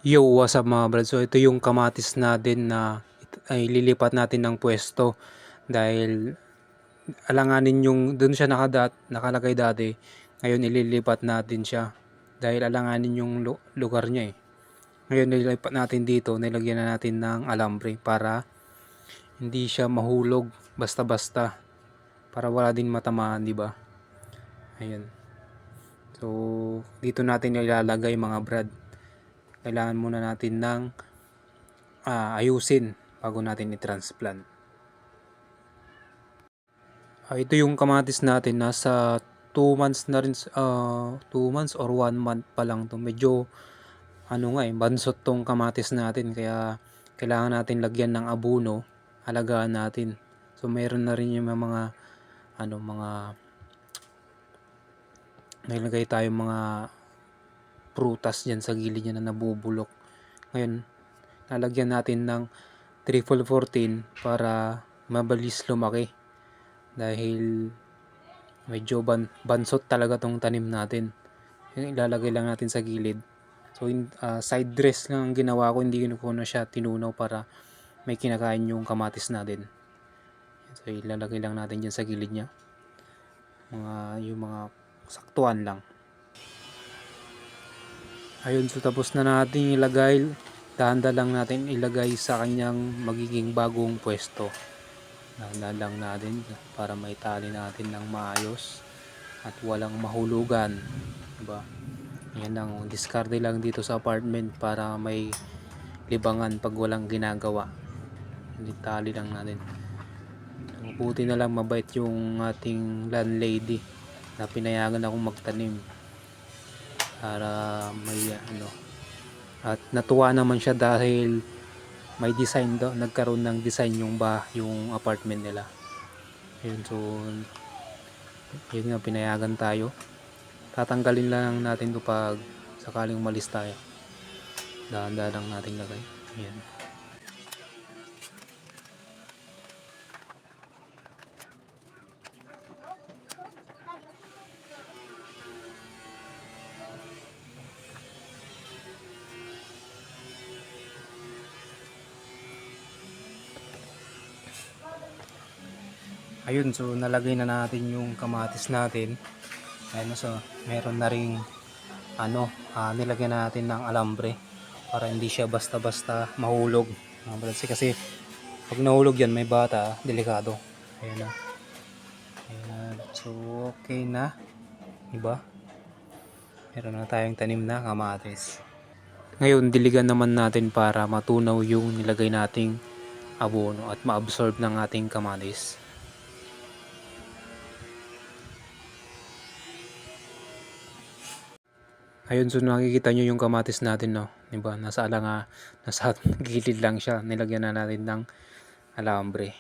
Yo, what's up mga brad? So ito yung kamatis natin na ay lilipat natin ng pwesto dahil alanganin yung doon siya nakalagay dati. Ngayon ililipat natin siya dahil alanganin yung lugar niya eh. Ngayon nililipat natin dito, nilagyan na natin ng alambre para hindi siya mahulog basta-basta, para wala din matamaan, di ba? Ayun. So dito natin ilalagay mga brad. Kailangan muna natin ng ayusin bago natin i-transplant. Ito yung kamatis natin, nasa 2 months na rin, 2 months or 1 month pa lang to. Medyo bansot tong kamatis natin, kaya kailangan natin lagyan ng abono, alagaan natin. So meron na rin yung mga mga nilagay tayong mga prutas diyan sa gilid niya na nabubulok. Ngayon lalagyan natin ng triple 14 para mabilis lumaki dahil medyo bansot talaga tong tanim natin. Yung ilalagay lang natin sa gilid. So side dress lang ang ginawa ko, hindi ko na siya tinunaw para may kinakain yung kamatis natin. So ilalagay lang natin dyan sa gilid niya, yung mga saktuan lang. Ayun, so tapos na natin ilagay, dahan-dahan lang natin ilagay sa kanyang magiging bagong pwesto. Dahan-dahan lang natin para maitali natin ng maayos at walang mahulugan, diba? Yan lang, diskarte lang dito sa apartment para may libangan pag walang ginagawa. Itali lang natin. Buti na lang mabait yung ating landlady na pinayagan akong magtanim para may at natuwa naman siya dahil may design daw, nagkaroon ng design yung apartment nila. Yun, so yun nga, pinayagan tayo. Tatanggalin lang natin to pag sakaling umalis tayo. Dahan-dahan lang natin lagay. Yan. Ayun, so nalagay na natin yung kamatis natin. Ayun, so meron na ring nilagyan na natin ng alambre para hindi siya basta-basta mahulog. Kasi pag nahulog yan, may bata, delikado. Ayan na. Ayan. So okay na, diba? Meron na tayong tanim na kamatis. Ngayon diligan naman natin para matunaw yung nilagay nating abono at ma-absorb ng ating kamatis. Ayun, so nakikita nyo yung kamatis natin, no? Diba? Nasa gilid lang siya. Nilagyan na natin ng alambre.